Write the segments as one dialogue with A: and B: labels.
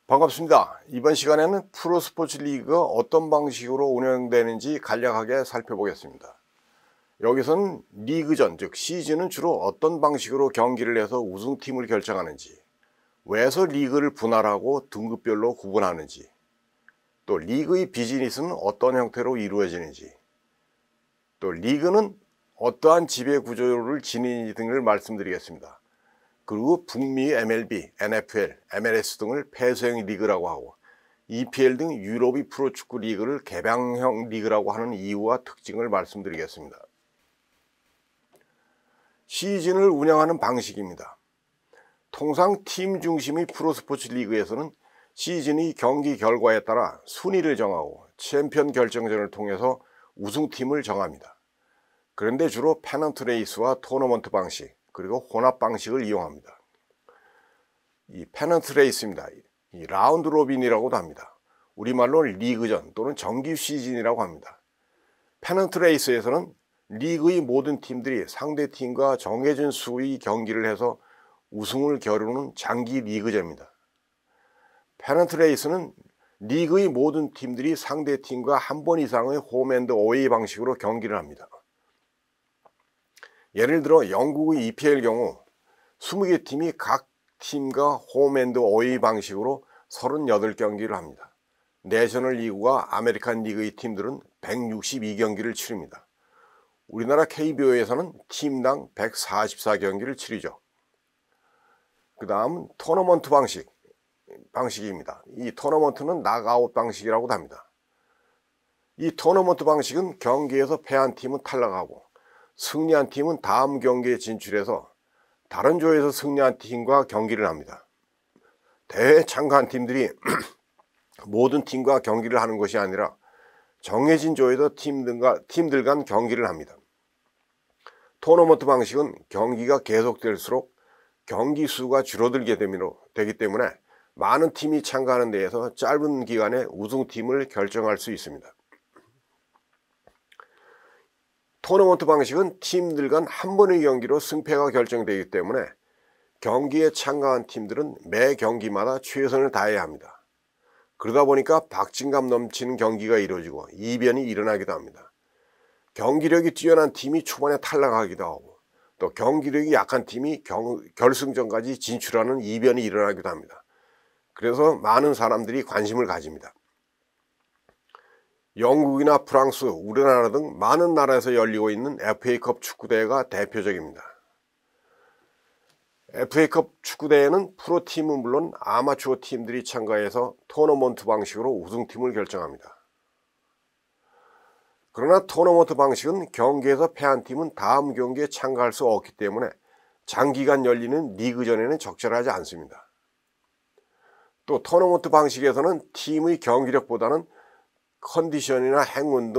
A: 반갑습니다. 이번 시간에는 프로스포츠 리그가 어떤 방식으로 운영되는지 간략하게 살펴보겠습니다. 여기서는 리그전, 즉 시즌은 주로 어떤 방식으로 경기를 해서 우승팀을 결정하는지, 왜서 리그를 분할하고 등급별로 구분하는지, 또 리그의 비즈니스는 어떤 형태로 이루어지는지, 또 리그는 어떠한 지배 구조를 지니는지 등을 말씀드리겠습니다. 그리고 북미 MLB, NFL, MLS 등을 폐쇄형 리그라고 하고 EPL 등 유럽의 프로축구 리그를 개방형 리그라고 하는 이유와 특징을 말씀드리겠습니다. 시즌을 운영하는 방식입니다. 통상 팀 중심의 프로스포츠 리그에서는 시즌의 경기 결과에 따라 순위를 정하고 챔피언 결정전을 통해서 우승팀을 정합니다. 그런데 주로 페넌트 레이스와 토너먼트 방식, 그리고 혼합 방식을 이용합니다. 이 페넌트 레이스입니다. 이 라운드 로빈이라고도 합니다. 우리말로 리그전 또는 정규 시즌이라고 합니다. 페넌트 레이스에서는 리그의 모든 팀들이 상대 팀과 정해진 수의 경기를 해서 우승을 겨루는 장기 리그제입니다. 페넌트 레이스는 리그의 모든 팀들이 상대 팀과 한 번 이상의 홈앤드 어웨이 방식으로 경기를 합니다. 예를 들어 영국의 EPL 경우 20개 팀이 각 팀과 홈앤드 어웨이 방식으로 38경기를 합니다. 내셔널 리그와 아메리칸 리그의 팀들은 162경기를 치릅니다. 우리나라 KBO에서는 팀당 144경기를 치르죠. 그 다음 토너먼트 방식입니다. 이 토너먼트는 낙아웃 방식이라고도 합니다. 이 토너먼트 방식은 경기에서 패한 팀은 탈락하고 승리한 팀은 다음 경기에 진출해서 다른 조에서 승리한 팀과 경기를 합니다. 대회에 참가한 팀들이 모든 팀과 경기를 하는 것이 아니라 정해진 조에서 팀들 간 경기를 합니다. 토너먼트 방식은 경기가 계속될수록 경기 수가 줄어들게 되기 때문에 많은 팀이 참가하는 데에서 짧은 기간에 우승팀을 결정할 수 있습니다. 토너먼트 방식은 팀들 간 한 번의 경기로 승패가 결정되기 때문에 경기에 참가한 팀들은 매 경기마다 최선을 다해야 합니다. 그러다 보니까 박진감 넘치는 경기가 이루어지고 이변이 일어나기도 합니다. 경기력이 뛰어난 팀이 초반에 탈락하기도 하고 또 경기력이 약한 팀이 결승전까지 진출하는 이변이 일어나기도 합니다. 그래서 많은 사람들이 관심을 가집니다. 영국이나 프랑스, 우리나라 등 많은 나라에서 열리고 있는 FA컵 축구대회가 대표적입니다. FA컵 축구대회는 프로팀은 물론 아마추어 팀들이 참가해서 토너먼트 방식으로 우승팀을 결정합니다. 그러나 토너먼트 방식은 경기에서 패한 팀은 다음 경기에 참가할 수 없기 때문에 장기간 열리는 리그전에는 적절하지 않습니다. 또 토너먼트 방식에서는 팀의 경기력보다는 컨디션이나 행운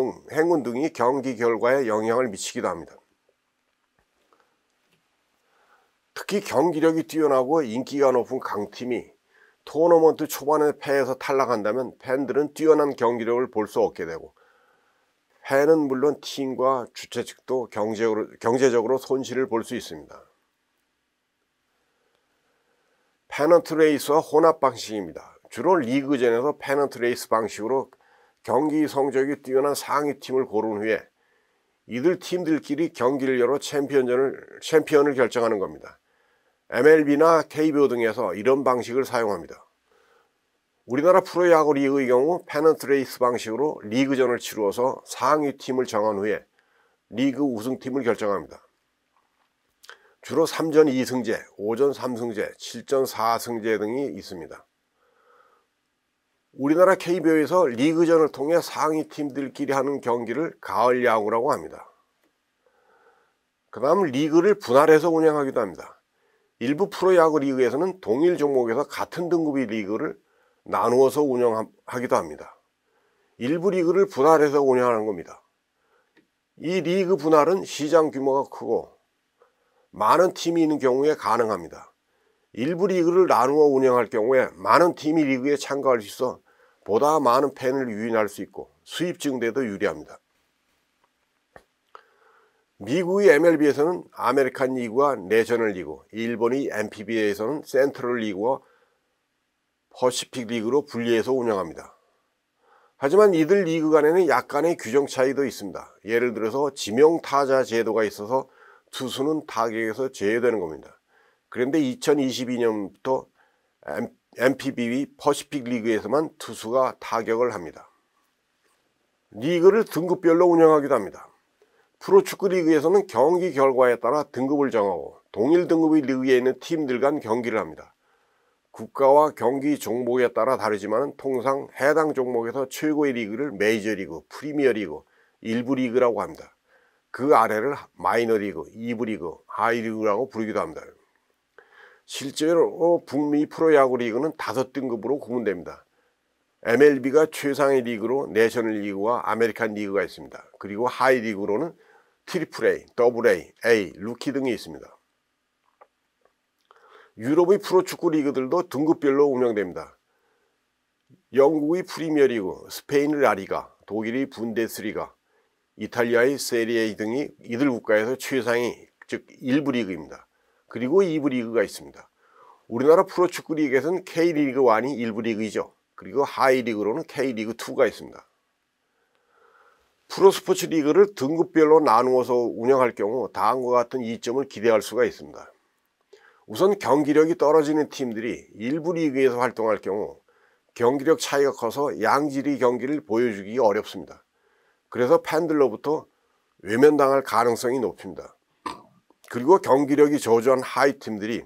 A: 등이 경기 결과에 영향을 미치기도 합니다. 특히 경기력이 뛰어나고 인기가 높은 강팀이 토너먼트 초반에 패해서 탈락한다면 팬들은 뛰어난 경기력을 볼 수 없게 되고 팬은 물론 팀과 주최 측도 경제적으로 손실을 볼 수 있습니다. 페넌트 레이스와 혼합 방식입니다. 주로 리그전에서 페넌트 레이스 방식으로 경기 성적이 뛰어난 상위 팀을 고른 후에 이들 팀들끼리 경기를 열어 챔피언을 결정하는 겁니다. MLB나 KBO 등에서 이런 방식을 사용합니다. 우리나라 프로야구 리그의 경우 페넌트 레이스 방식으로 리그전을 치루어서 상위 팀을 정한 후에 리그 우승팀을 결정합니다. 주로 3전 2승제, 5전 3승제, 7전 4승제 등이 있습니다. 우리나라 KBO에서 리그전을 통해 상위 팀들끼리 하는 경기를 가을 야구라고 합니다. 그 다음 리그를 분할해서 운영하기도 합니다. 일부 프로야구 리그에서는 동일 종목에서 같은 등급의 리그를 나누어서 운영하기도 합니다. 일부 리그를 분할해서 운영하는 겁니다. 이 리그 분할은 시장 규모가 크고 많은 팀이 있는 경우에 가능합니다. 일부 리그를 나누어 운영할 경우에 많은 팀이 리그에 참가할 수 있어 보다 많은 팬을 유인할 수 있고 수입 증대도 유리합니다. 미국의 MLB에서는 아메리칸 리그와 내셔널 리그, 일본의 NPBA에서는 센트럴 리그와 퍼시픽 리그로 분리해서 운영합니다. 하지만 이들 리그 간에는 약간의 규정 차이도 있습니다. 예를 들어서 지명 타자 제도가 있어서 투수는 타격에서 제외되는 겁니다. 그런데 2022년부터 MPB의 퍼시픽 리그에서만 투수가 타격을 합니다. 리그를 등급별로 운영하기도 합니다. 프로축구 리그에서는 경기 결과에 따라 등급을 정하고 동일 등급의 리그에 있는 팀들 간 경기를 합니다. 국가와 경기 종목에 따라 다르지만 통상 해당 종목에서 최고의 리그를 메이저리그, 프리미어리그, 일부 리그라고 합니다. 그 아래를 마이너리그, 2부 리그, 하이리그라고 부르기도 합니다. 실제로 북미 프로야구 리그는 5등급으로 구분됩니다. MLB가 최상의 리그로 내셔널리그와 아메리칸 리그가 있습니다. 그리고 하이리그로는 트리플 A, 더블 A, A, 루키 등이 있습니다. 유럽의 프로축구 리그들도 등급별로 운영됩니다. 영국의 프리미어리그, 스페인의 라리가, 독일의 분데스리가, 이탈리아의 세리에 등이 이들 국가에서 최상위, 즉 1부 리그입니다. 그리고 2부 리그가 있습니다. 우리나라 프로축구 리그에서는 K리그 1이 1부 리그이죠. 그리고 하이리그로는 K리그 2가 있습니다. 프로스포츠 리그를 등급별로 나누어서 운영할 경우 다음과 같은 이점을 기대할 수가 있습니다. 우선 경기력이 떨어지는 팀들이 일부 리그에서 활동할 경우 경기력 차이가 커서 양질의 경기를 보여주기 어렵습니다. 그래서 팬들로부터 외면당할 가능성이 높습니다. 그리고 경기력이 저조한 하위 팀들이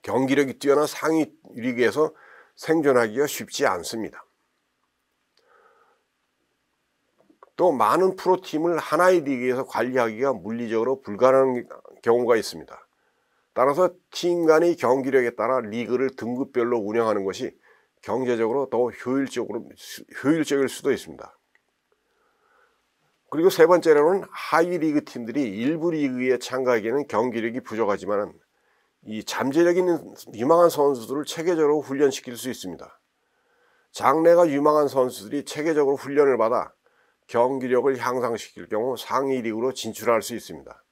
A: 경기력이 뛰어난 상위 리그에서 생존하기가 쉽지 않습니다. 또 많은 프로팀을 하나의 리그에서 관리하기가 물리적으로 불가능한 경우가 있습니다. 따라서 팀 간의 경기력에 따라 리그를 등급별로 운영하는 것이 경제적으로 더 효율적일 수도 있습니다. 그리고 세 번째로는 하위 리그 팀들이 일부 리그에 참가하기에는 경기력이 부족하지만 이 잠재력 있는 유망한 선수들을 체계적으로 훈련시킬 수 있습니다. 장래가 유망한 선수들이 체계적으로 훈련을 받아 경기력을 향상시킬 경우 상위 리그로 진출할 수 있습니다.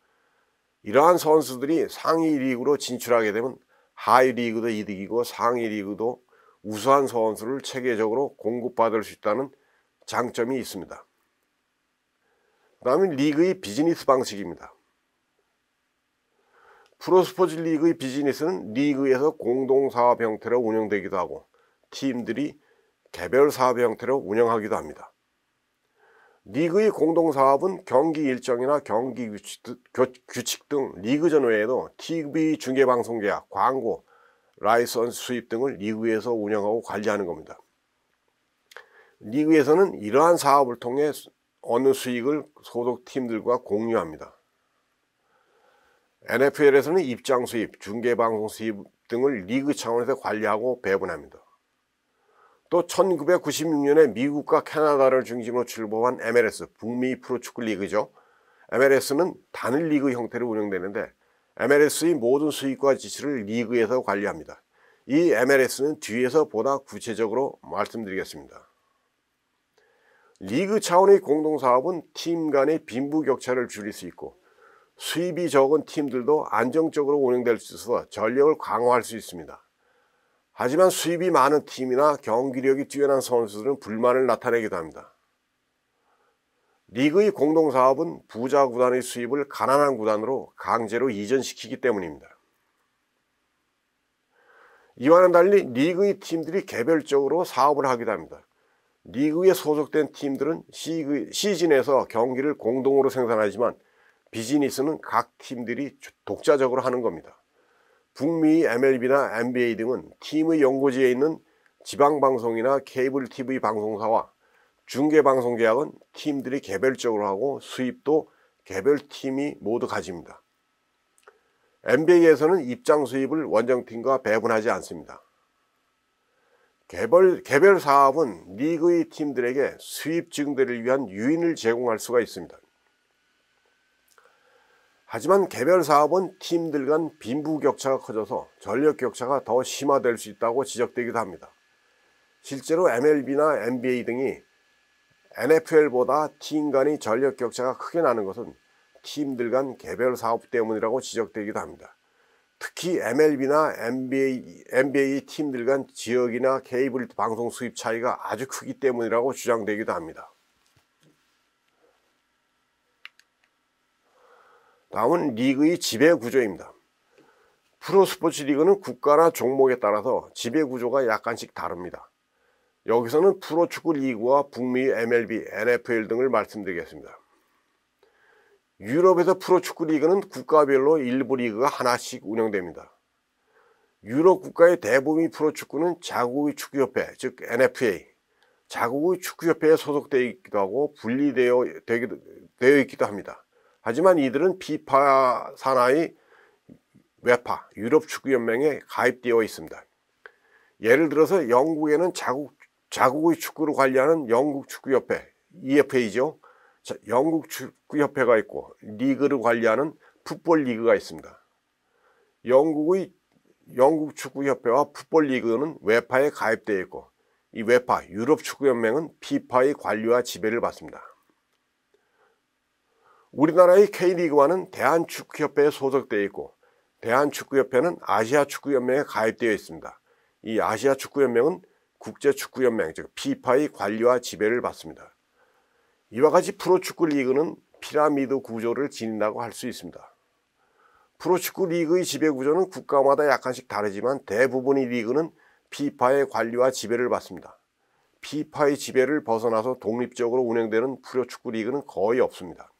A: 이러한 선수들이 상위 리그로 진출하게 되면 하위 리그도 이득이고 상위 리그도 우수한 선수를 체계적으로 공급받을 수 있다는 장점이 있습니다. 그 다음에 리그의 비즈니스 방식입니다. 프로스포츠 리그의 비즈니스는 리그에서 공동사업 형태로 운영되기도 하고 팀들이 개별 사업 형태로 운영하기도 합니다. 리그의 공동사업은 경기 일정이나 경기 규칙 등 리그전 외에도 TV 중계방송 계약, 광고, 라이선스 수입 등을 리그에서 운영하고 관리하는 겁니다. 리그에서는 이러한 사업을 통해 어느 수익을 소속팀들과 공유합니다. NFL에서는 입장 수입, 중계방송 수입 등을 리그 차원에서 관리하고 배분합니다. 또 1996년에 미국과 캐나다를 중심으로 출범한 MLS, 북미 프로축구 리그죠. MLS는 단일 리그 형태로 운영되는데 MLS의 모든 수익과 지출을 리그에서 관리합니다. 이 MLS는 뒤에서 보다 구체적으로 말씀드리겠습니다. 리그 차원의 공동사업은 팀 간의 빈부격차를 줄일 수 있고 수입이 적은 팀들도 안정적으로 운영될 수 있어서 전력을 강화할 수 있습니다. 하지만 수입이 많은 팀이나 경기력이 뛰어난 선수들은 불만을 나타내기도 합니다. 리그의 공동사업은 부자 구단의 수입을 가난한 구단으로 강제로 이전시키기 때문입니다. 이와는 달리 리그의 팀들이 개별적으로 사업을 하기도 합니다. 리그에 소속된 팀들은 시즌에서 경기를 공동으로 생산하지만 비즈니스는 각 팀들이 독자적으로 하는 겁니다. 북미 MLB나 NBA 등은 팀의 연고지에 있는 지방방송이나 케이블 TV 방송사와 중계방송 계약은 팀들이 개별적으로 하고 수입도 개별팀이 모두 가집니다. NBA에서는 입장 수입을 원정팀과 배분하지 않습니다. 개별 사업은 리그의 팀들에게 수입 증대를 위한 유인을 제공할 수가 있습니다. 하지만 개별 사업은 팀들 간 빈부격차가 커져서 전력 격차가 더 심화될 수 있다고 지적되기도 합니다. 실제로 MLB나 NBA 등이 NFL보다 팀 간의 전력 격차가 크게 나는 것은 팀들 간 개별 사업 때문이라고 지적되기도 합니다. 특히 MLB나 NBA 팀들 간 지역이나 케이블 방송 수입 차이가 아주 크기 때문이라고 주장되기도 합니다. 다음은 리그의 지배 구조입니다. 프로스포츠 리그는 국가나 종목에 따라서 지배 구조가 약간씩 다릅니다. 여기서는 프로축구 리그와 북미 MLB, NFL 등을 말씀드리겠습니다. 유럽에서 프로축구 리그는 국가별로 일부 리그가 하나씩 운영됩니다. 유럽 국가의 대부분의 프로축구는 자국의 축구협회, 즉 NFA, 자국의 축구협회에 소속되어 있기도 하고 분리되어 있기도 합니다. 하지만 이들은 피파 산하의 웨파, 유럽 축구연맹에 가입되어 있습니다. 예를 들어서 영국에는 자국의 축구를 관리하는 영국 축구협회, EFA죠. 영국 축구협회가 있고 리그를 관리하는 풋볼 리그가 있습니다. 영국 축구협회와 풋볼 리그는 웨파에 가입되어 있고 이 웨파, 유럽 축구연맹은 피파의 관리와 지배를 받습니다. 우리나라의 K리그1은 대한축구협회에 소속되어 있고 대한축구협회는 아시아축구연맹에 가입되어 있습니다. 이 아시아축구연맹은 국제축구연맹, 즉 피파의 관리와 지배를 받습니다. 이와 같이 프로축구 리그는 피라미드 구조를 지닌다고 할 수 있습니다. 프로축구 리그의 지배 구조는 국가마다 약간씩 다르지만 대부분의 리그는 피파의 관리와 지배를 받습니다. 피파의 지배를 벗어나서 독립적으로 운영되는 프로축구 리그는 거의 없습니다.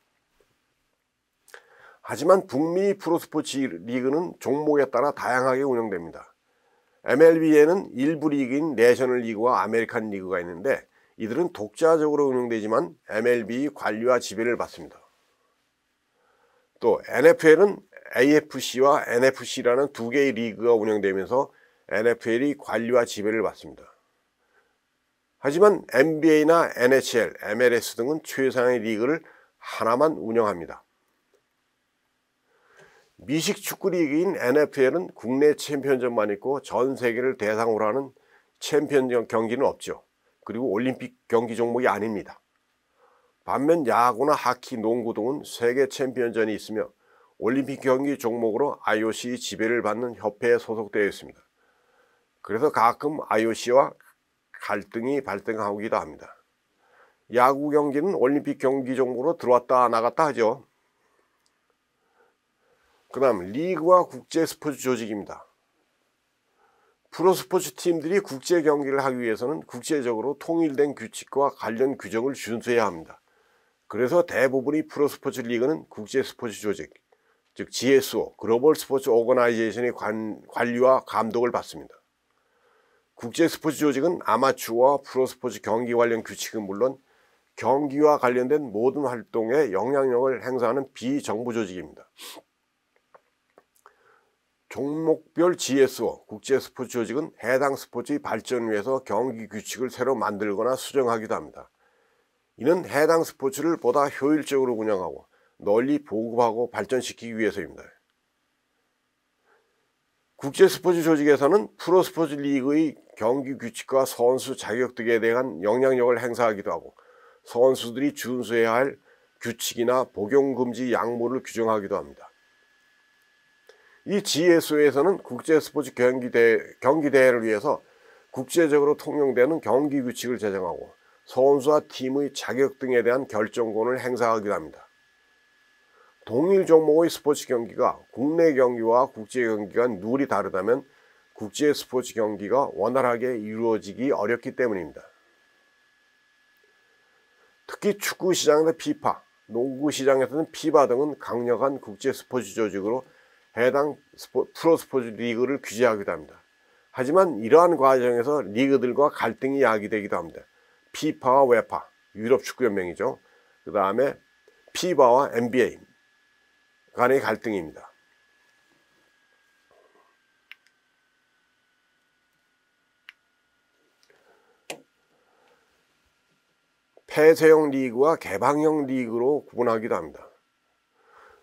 A: 하지만 북미 프로스포츠 리그는 종목에 따라 다양하게 운영됩니다. MLB에는 일부 리그인 내셔널 리그와 아메리칸 리그가 있는데 이들은 독자적으로 운영되지만 MLB의 관리와 지배를 받습니다. 또 NFL은 AFC와 NFC라는 두 개의 리그가 운영되면서 NFL이 관리와 지배를 받습니다. 하지만 NBA나 NHL, MLS 등은 최상의 리그를 하나만 운영합니다. 미식 축구 리그인 NFL은 국내 챔피언전만 있고 전 세계를 대상으로 하는 챔피언 경기는 없죠. 그리고 올림픽 경기 종목이 아닙니다. 반면 야구나 하키, 농구 등은 세계 챔피언전이 있으며 올림픽 경기 종목으로 IOC 지배를 받는 협회에 소속되어 있습니다. 그래서 가끔 IOC와 갈등이 발생하기도 합니다. 야구 경기는 올림픽 경기 종목으로 들어왔다 나갔다 하죠. 그 다음 리그와 국제 스포츠 조직입니다. 프로스포츠 팀들이 국제 경기를 하기 위해서는 국제적으로 통일된 규칙과 관련 규정을 준수해야 합니다. 그래서 대부분의 프로스포츠 리그는 국제 스포츠 조직, 즉 GSO, 글로벌 스포츠 오거나이제이션의 관리와 감독을 받습니다. 국제 스포츠 조직은 아마추어와 프로스포츠 경기 관련 규칙은 물론 경기와 관련된 모든 활동에 영향력을 행사하는 비정부 조직입니다. 종목별 GSO, 국제 스포츠 조직은 해당 스포츠의 발전을 위해서 경기 규칙을 새로 만들거나 수정하기도 합니다. 이는 해당 스포츠를 보다 효율적으로 운영하고 널리 보급하고 발전시키기 위해서입니다. 국제 스포츠 조직에서는 프로스포츠 리그의 경기 규칙과 선수 자격 등에 대한 영향력을 행사하기도 하고 선수들이 준수해야 할 규칙이나 복용금지 약물을 규정하기도 합니다. 이 GSO에서는 국제 스포츠 경기대회를 위해서 국제적으로 통용되는 경기 규칙을 제정하고 선수와 팀의 자격 등에 대한 결정권을 행사하기도 합니다. 동일 종목의 스포츠 경기가 국내 경기와 국제 경기가 룰이 다르다면 국제 스포츠 경기가 원활하게 이루어지기 어렵기 때문입니다. 특히 축구 시장에서 피파, 농구 시장에서는 피바 등은 강력한 국제 스포츠 조직으로 해당 프로스포츠 리그를 규제하기도 합니다. 하지만 이러한 과정에서 리그들과 갈등이 야기되기도 합니다. 피파와 웨파, 유럽 축구연맹이죠. 그 다음에 피바와 NBA 간의 갈등입니다. 폐쇄형 리그와 개방형 리그로 구분하기도 합니다.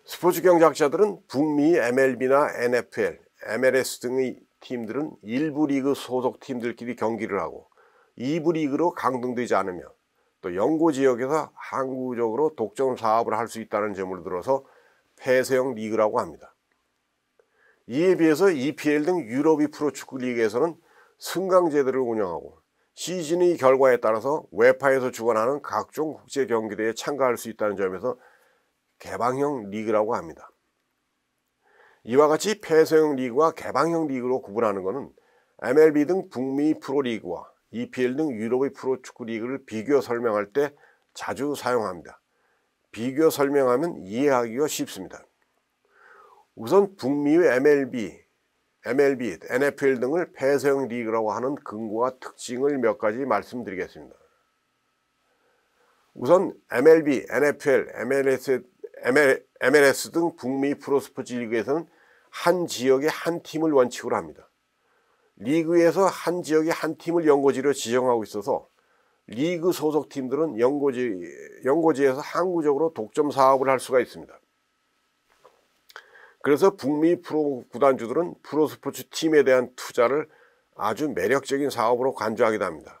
A: 스포츠 경제학자들은 북미 MLB나 NFL, MLS 등의 팀들은 일부 리그 소속 팀들끼리 경기를 하고 2부 리그로 강등되지 않으며 또 연고 지역에서 항구적으로 독점 사업을 할 수 있다는 점을 들어서 폐쇄형 리그라고 합니다. 이에 비해서 EPL 등 유럽의 프로축구 리그에서는 승강제도를 운영하고 시즌의 결과에 따라서 웨파에서 주관하는 각종 국제 경기대회에 참가할 수 있다는 점에서 개방형 리그라고 합니다. 이와 같이 폐쇄형 리그와 개방형 리그로 구분하는 것은 MLB 등 북미 프로리그와 EPL 등 유럽의 프로축구 리그를 비교 설명할 때 자주 사용합니다. 비교 설명하면 이해하기가 쉽습니다. 우선 북미의 MLB, NFL 등을 폐쇄형 리그라고 하는 근거와 특징을 몇 가지 말씀드리겠습니다. 우선 MLB, NFL, MLS 등 북미 프로스포츠 리그에서는 한 지역의 한 팀을 원칙으로 합니다. 리그에서 한 지역의 한 팀을 연고지로 지정하고 있어서 리그 소속 팀들은 연고지에서 항구적으로 독점 사업을 할 수가 있습니다. 그래서 북미 프로 구단주들은 프로스포츠 팀에 대한 투자를 아주 매력적인 사업으로 간주하기도 합니다.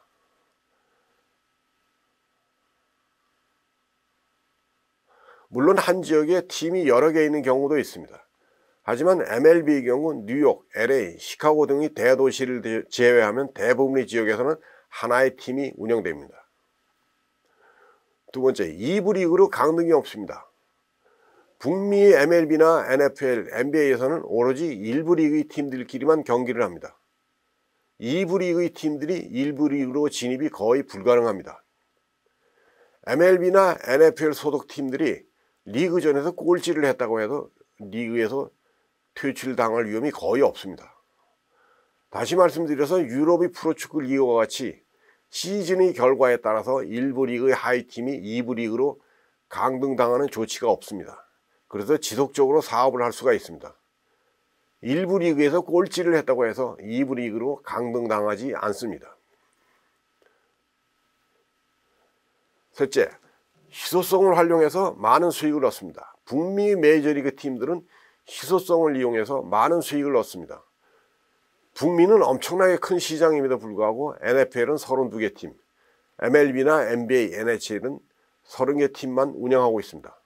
A: 물론 한 지역에 팀이 여러 개 있는 경우도 있습니다. 하지만 MLB의 경우 뉴욕, LA, 시카고 등의 대도시를 제외하면 대부분의 지역에서는 하나의 팀이 운영됩니다. 두 번째, 2부 리그로 강등이 없습니다. 북미 MLB나 NFL, NBA에서는 오로지 1부 리그의 팀들끼리만 경기를 합니다. 2부 리그의 팀들이 1부 리그로 진입이 거의 불가능합니다. MLB나 NFL 소속 팀들이 리그전에서 꼴찌를 했다고 해도 리그에서 퇴출당할 위험이 거의 없습니다. 다시 말씀드려서 유럽의 프로축구 리그와 같이 시즌의 결과에 따라서 1부 리그의 하위팀이 2부 리그로 강등당하는 조치가 없습니다. 그래서 지속적으로 사업을 할 수가 있습니다. 1부 리그에서 꼴찌를 했다고 해서 2부 리그로 강등당하지 않습니다. 셋째, 희소성을 활용해서 많은 수익을 얻습니다. 북미 메이저리그 팀들은 희소성을 이용해서 많은 수익을 얻습니다. 북미는 엄청나게 큰 시장임에도 불구하고 NFL은 32개 팀, MLB나 NBA, NHL은 30개 팀만 운영하고 있습니다.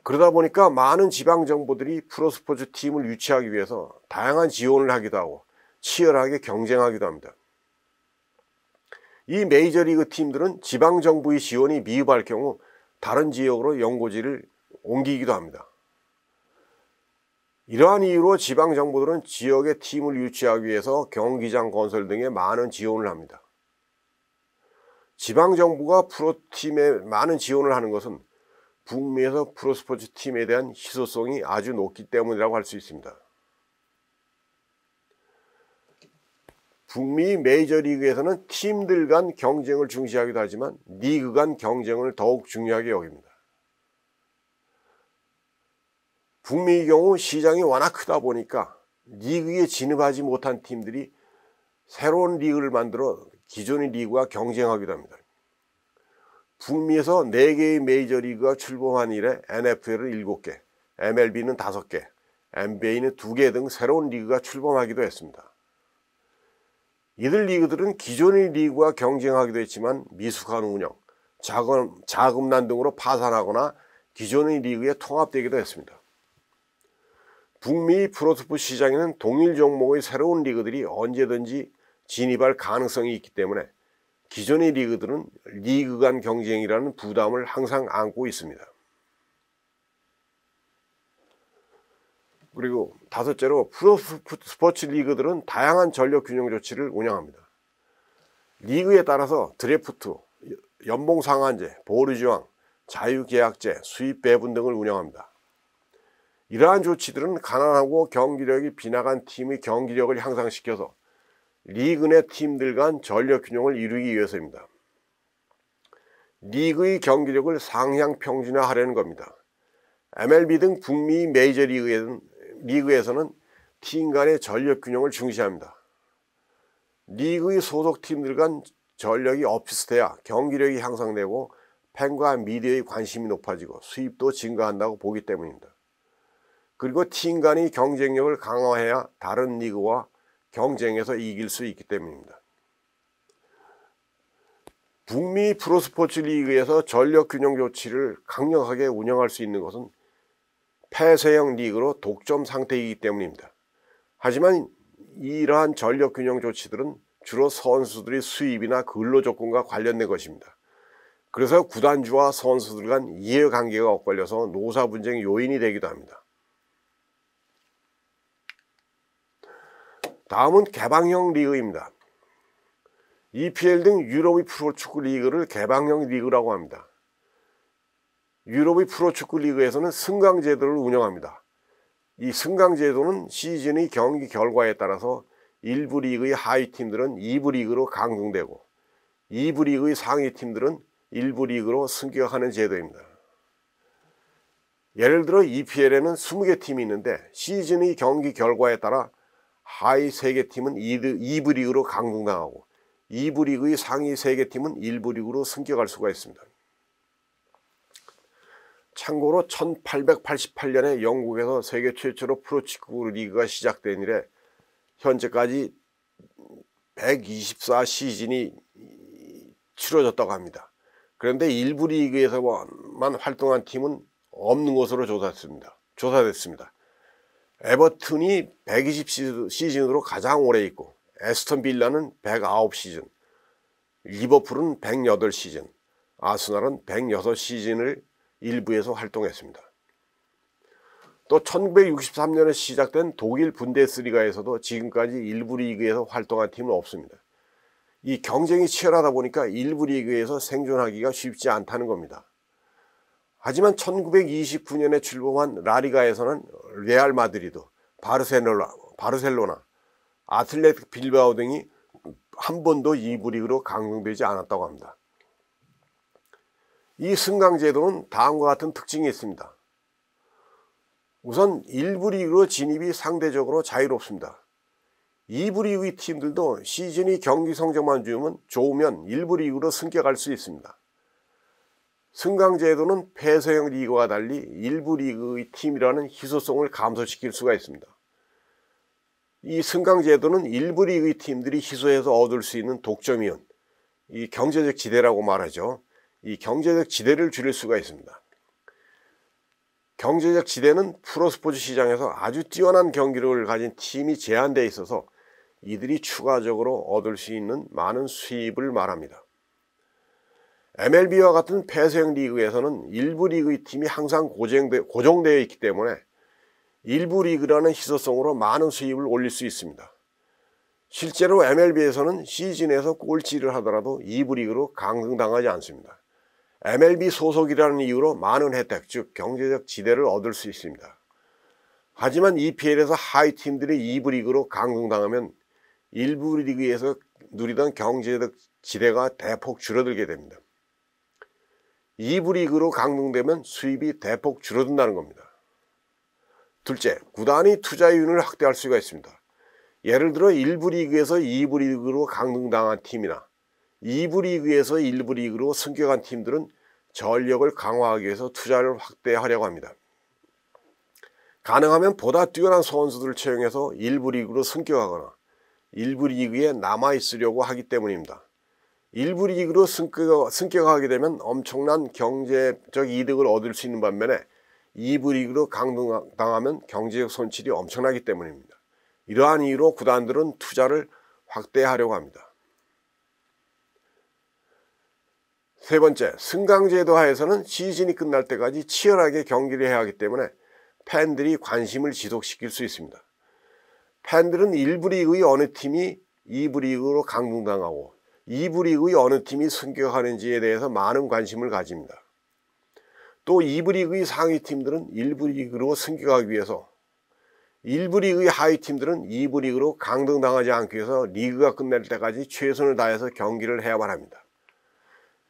A: 그러다 보니까 많은 지방정부들이 프로스포츠 팀을 유치하기 위해서 다양한 지원을 하기도 하고 치열하게 경쟁하기도 합니다. 이 메이저리그 팀들은 지방정부의 지원이 미흡할 경우 다른 지역으로 연고지를 옮기기도 합니다. 이러한 이유로 지방정부들은 지역의 팀을 유치하기 위해서 경기장 건설 등에 많은 지원을 합니다. 지방정부가 프로팀에 많은 지원을 하는 것은 북미에서 프로스포츠 팀에 대한 희소성이 아주 높기 때문이라고 할 수 있습니다. 북미 메이저리그에서는 팀들 간 경쟁을 중시하기도 하지만 리그 간 경쟁을 더욱 중요하게 여깁니다. 북미의 경우 시장이 워낙 크다 보니까 리그에 진입하지 못한 팀들이 새로운 리그를 만들어 기존의 리그와 경쟁하기도 합니다. 북미에서 4개의 메이저리그가 출범한 이래 NFL은 7개, MLB는 5개, NBA는 2개 등 새로운 리그가 출범하기도 했습니다. 이들 리그들은 기존의 리그와 경쟁하기도 했지만 미숙한 운영, 자금난 등으로 파산하거나 기존의 리그에 통합되기도 했습니다. 북미 프로스포츠 시장에는 동일 종목의 새로운 리그들이 언제든지 진입할 가능성이 있기 때문에 기존의 리그들은 리그 간 경쟁이라는 부담을 항상 안고 있습니다. 그리고 다섯째로 프로스포츠 리그들은 다양한 전력 균형 조치를 운영합니다. 리그에 따라서 드래프트, 연봉 상한제, 보류 조항, 자유계약제, 수입 배분 등을 운영합니다. 이러한 조치들은 가난하고 경기력이 빈약한 팀의 경기력을 향상시켜서 리그 내 팀들 간 전력 균형을 이루기 위해서입니다. 리그의 경기력을 상향 평준화하려는 겁니다. MLB 등 북미 메이저리그에서는 팀 간의 전력 균형을 중시합니다. 리그의 소속 팀들 간 전력이 엇비슷해야 경기력이 향상되고 팬과 미디어의 관심이 높아지고 수입도 증가한다고 보기 때문입니다. 그리고 팀 간의 경쟁력을 강화해야 다른 리그와 경쟁에서 이길 수 있기 때문입니다. 북미 프로스포츠 리그에서 전력 균형 조치를 강력하게 운영할 수 있는 것은 폐쇄형 리그로 독점 상태이기 때문입니다. 하지만 이러한 전력 균형 조치들은 주로 선수들의 수입이나 근로 조건과 관련된 것입니다. 그래서 구단주와 선수들 간 이해관계가 엇갈려서 노사 분쟁 요인이 되기도 합니다. 다음은 개방형 리그입니다. EPL 등 유럽의 프로축구 리그를 개방형 리그라고 합니다. 유럽의 프로축구 리그에서는 승강 제도를 운영합니다. 이 승강 제도는 시즌의 경기 결과에 따라서 1부 리그의 하위 팀들은 2부 리그로 강등되고 2부 리그의 상위 팀들은 1부 리그로 승격하는 제도입니다. 예를 들어 EPL에는 20개 팀이 있는데 시즌의 경기 결과에 따라 하위 3개 팀은 2부 리그로 강등당하고 2부 리그의 상위 3개 팀은 1부 리그로 승격할 수가 있습니다. 참고로 1888년에 영국에서 세계 최초로 프로축구 리그가 시작된 이래 현재까지 124시즌이 치러졌다고 합니다. 그런데 1부 리그에서만 활동한 팀은 없는 것으로 조사됐습니다. 에버튼이 120시즌으로 가장 오래 있고 에스턴 빌라는 109시즌, 리버풀은 108시즌, 아스널은 106시즌을 1부에서 활동했습니다. 또 1963년에 시작된 독일 분데스리가에서도 지금까지 1부 리그에서 활동한 팀은 없습니다. 이 경쟁이 치열하다 보니까 1부 리그에서 생존하기가 쉽지 않다는 겁니다. 하지만 1929년에 출범한 라리가에서는 레알 마드리드, 바르셀로나, 아틀레틱 빌바오 등이 한 번도 2부 리그로 강등되지 않았다고 합니다. 이 승강 제도는 다음과 같은 특징이 있습니다. 우선 1부 리그로 진입이 상대적으로 자유롭습니다. 2부 리그의 팀들도 시즌의 경기 성적만 좋으면 1부 리그로 승격할 수 있습니다. 승강 제도는 폐쇄형 리그와 달리 1부 리그의 팀이라는 희소성을 감소시킬 수가 있습니다. 이 승강 제도는 1부 리그의 팀들이 희소해서 얻을 수 있는 독점이온, 이 경제적 지대라고 말하죠. 이 경제적 지대를 줄일 수가 있습니다. 경제적 지대는 프로스포츠 시장에서 아주 뛰어난 경기력을 가진 팀이 제한되어 있어서 이들이 추가적으로 얻을 수 있는 많은 수입을 말합니다. MLB와 같은 폐쇄형 리그에서는 1부 리그의 팀이 항상 고정되어 있기 때문에 1부 리그라는 희소성으로 많은 수입을 올릴 수 있습니다. 실제로 MLB에서는 시즌에서 꼴찌를 하더라도 2부 리그로 강등당하지 않습니다. MLB 소속이라는 이유로 많은 혜택, 즉 경제적 지대를 얻을 수 있습니다. 하지만 EPL에서 하위 팀들이 2부 리그로 강등당하면 1부 리그에서 누리던 경제적 지대가 대폭 줄어들게 됩니다. 2부 리그로 강등되면 수입이 대폭 줄어든다는 겁니다. 둘째, 구단이 투자윤을 확대할 수가 있습니다. 예를 들어 1부 리그에서 2부 리그로 강등당한 팀이나 2부 리그에서 1부 리그로 승격한 팀들은 전력을 강화하기 위해서 투자를 확대하려고 합니다. 가능하면 보다 뛰어난 선수들을 채용해서 1부 리그로 승격하거나 1부 리그에 남아있으려고 하기 때문입니다. 1부 리그로 승격하게 되면 엄청난 경제적 이득을 얻을 수 있는 반면에 2부 리그로 강등당하면 경제적 손실이 엄청나기 때문입니다. 이러한 이유로 구단들은 투자를 확대하려고 합니다. 세 번째, 승강제도 하에서는 시즌이 끝날 때까지 치열하게 경기를 해야 하기 때문에 팬들이 관심을 지속시킬 수 있습니다. 팬들은 1부 리그의 어느 팀이 2부 리그로 강등당하고 2부 리그의 어느 팀이 승격하는지에 대해서 많은 관심을 가집니다. 또 2부 리그의 상위 팀들은 1부 리그로 승격하기 위해서 1부 리그의 하위 팀들은 2부 리그로 강등당하지 않기 위해서 리그가 끝날 때까지 최선을 다해서 경기를 해야만 합니다.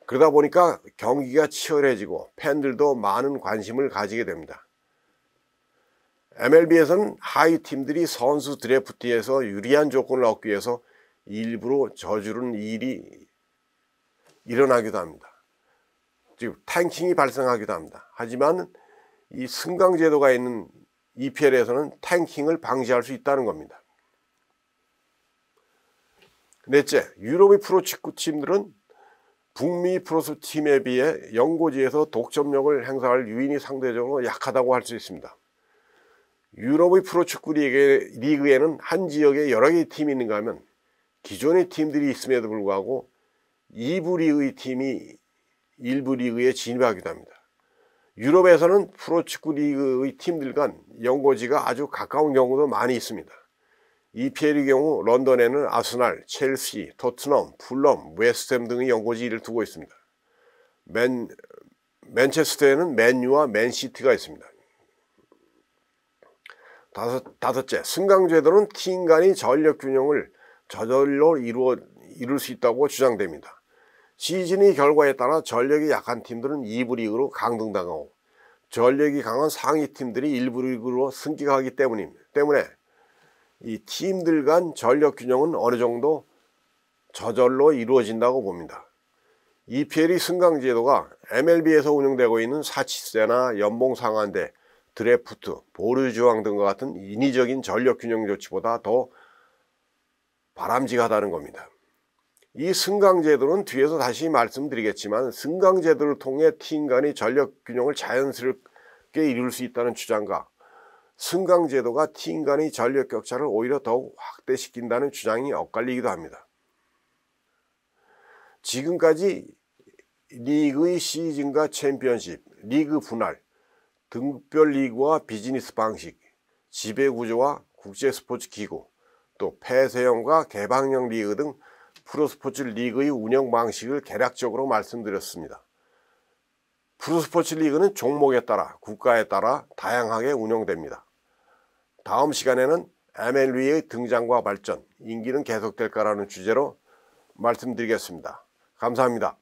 A: 그러다 보니까 경기가 치열해지고 팬들도 많은 관심을 가지게 됩니다. MLB에서는 하위 팀들이 선수 드래프트에서 유리한 조건을 얻기 위해서 일부러 저지른 일이 일어나기도 합니다. 즉 탱킹이 발생하기도 합니다. 하지만 이 승강 제도가 있는 EPL에서는 탱킹을 방지할 수 있다는 겁니다. 넷째, 유럽의 프로축구 팀들은 북미 프로스 팀에 비해 연고지에서 독점력을 행사할 유인이 상대적으로 약하다고 할 수 있습니다. 유럽의 프로축구 리그에는 한 지역에 여러 개의 팀이 있는가 하면 기존의 팀들이 있음에도 불구하고 2부 리그의 팀이 1부 리그에 진입하기도 합니다. 유럽에서는 프로축구 리그의 팀들 간 연고지가 아주 가까운 경우도 많이 있습니다. EPL의 경우 런던에는 아스날, 첼시, 토트넘, 풀럼, 웨스트햄 등의 연고지를 두고 있습니다. 맨체스터에는 맨유와 맨시티가 있습니다. 다섯째, 승강제도는 팀 간의 전력 균형을 저절로 이룰 수 있다고 주장됩니다. 시즌의 결과에 따라 전력이 약한 팀들은 2부 리그로 강등당하고 전력이 강한 상위 팀들이 1부 리그로 승격하기 때문에 이 팀들 간 전력 균형은 어느 정도 저절로 이루어진다고 봅니다. EPL의 승강제도가 MLB에서 운영되고 있는 사치세나 연봉 상한제, 드래프트, 보류조항 등과 같은 인위적인 전력 균형 조치보다 더 바람직하다는 겁니다. 이 승강제도는 뒤에서 다시 말씀드리겠지만 승강제도를 통해 팀 간의 전력 균형을 자연스럽게 이룰 수 있다는 주장과 승강제도가 팀 간의 전력 격차를 오히려 더욱 확대시킨다는 주장이 엇갈리기도 합니다. 지금까지 리그의 시즌과 챔피언십, 리그 분할, 등급별 리그와 비즈니스 방식, 지배구조와 국제스포츠기구, 또 폐쇄형과 개방형 리그 등 프로스포츠 리그의 운영 방식을 개략적으로 말씀드렸습니다. 프로스포츠 리그는 종목에 따라, 국가에 따라 다양하게 운영됩니다. 다음 시간에는 MLB의 등장과 발전, 인기는 계속될까라는 주제로 말씀드리겠습니다. 감사합니다.